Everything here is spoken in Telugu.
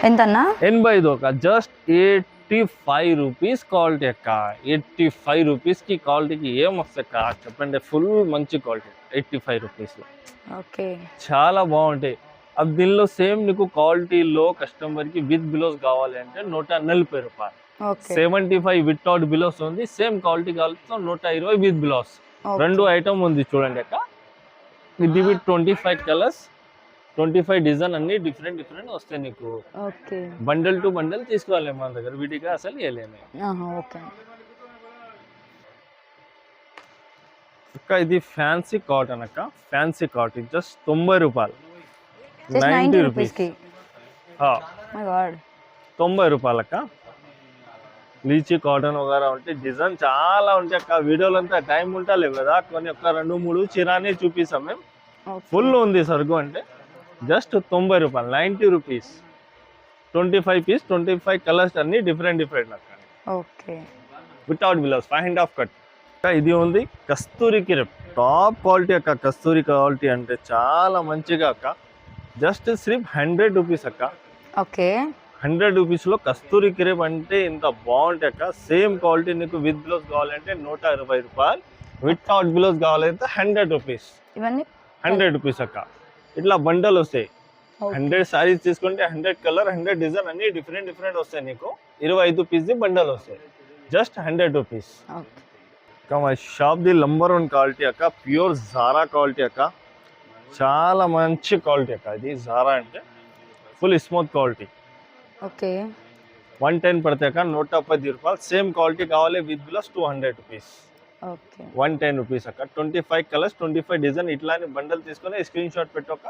ఎంతన్నా 85 ఒక జస్ట్ 85 రూపీస్ క్వాలిటీ అక్క. 85 రూపీస్కి క్వాలిటీకి ఏం వస్తాయి అక్క చెప్పండి. ఫుల్ మంచి క్వాలిటీ 85 రూపీస్లో. ఓకే, చాలా బాగుంటాయి. అది దీనిలో సేమ్ నీకు క్వాలిటీలో కస్టమర్కి విత్ బిలోస్ కావాలి అంటే 140 రూపాయలు. 75 వితౌట్ బిలోస్ ఉంది. సేమ్ క్వాలిటీ కావాలి 120 విత్ బిలోస్. రెండు ఐటమ్ ఉంది చూడండి అక్క. ఇది 25 కలర్స్, 25 డిజైన్ అన్ని డిఫరెంట్ డిఫరెంట్ వస్తాయి నీకు. బండల్ టు బండల్ తీసుకోవాలి మన దగ్గర, విడిగా అసలు వేయలేము అక్క. ఇది ఫ్యాన్సీ కాటన్ అక్క. ఫ్యాన్సీ కాటన్ జస్ట్ 90 రూపాయలు, 90 రూపీస్, 90 రూపాయలు అక్క. లీచీ కాటన్ వగేరా ఉంటే డిజైన్ చాలా ఉంటాయి అక్క. వీడియోలో అంతా టైం ఉంటలేవు కదా, కొన్ని ఒక 2-3 చీరానే చూపిస్తాం మేము. ఫుల్ ఉంది సరుకు అంటే జస్ట్ 90 రూపాయలు, 90 రూపీస్. 25 పీస్, 25 కలర్స్ అన్ని డిఫరెంట్ డిఫరెంట్ అక్క. Without బిలోస్ 5.5 cut. ఇది ఉంది కస్తూరి క్రేప్, టాప్ క్వాలిటీ అక్క. కస్తూరి క్వాలిటీ అంటే చాలా మంచిగా అక్క. జస్ట్ సిర్ఫ్ 100 రూపీస్ అక్క. 100 రూపీస్లో కస్తూరి క్రేప్ అంటే ఇంత బాగుంటాయి అక్క. సేమ్ క్వాలిటీ నీకు విత్ బిలోస్ కావాలంటే 120 రూపాయలు, వితౌట్ బిలోస్ కావాలంటే 100 రూపీస్. ఇవన్నీ 100 రూపీస్ అక్క. ఇట్లా బండల్ వస్తాయి. 100 సారీస్ తీసుకుంటే 100 కలర్, 100 డిజైన్ అన్ని డిఫరెంట్ డిఫరెంట్ వస్తాయి నీకు. 25 పీస్ బండల్ వస్తాయి, జస్ట్ 100 రూపీస్. మా షాప్ ది నంబర్ 1 క్వాలిటీ అక్క. ప్యూర్ జారా క్వాలిటీ అక్క. చాలా మంచి క్వాలిటీ అక్క. ఇది జారా అంటే ఫుల్ స్మూత్ క్వాలిటీ. 110 పడతాయి అక్క, 110 రూపాయలు. సేమ్ క్వాలిటీ కావాలి విత్ బిలోస్ 200 రూపీస్, 110 రూపీస్ అక్క. 25 కలర్స్, 25 డిజైన్ ఇట్లానే బండల్ తీసుకొని స్క్రీన్ షాట్ పెట్టక.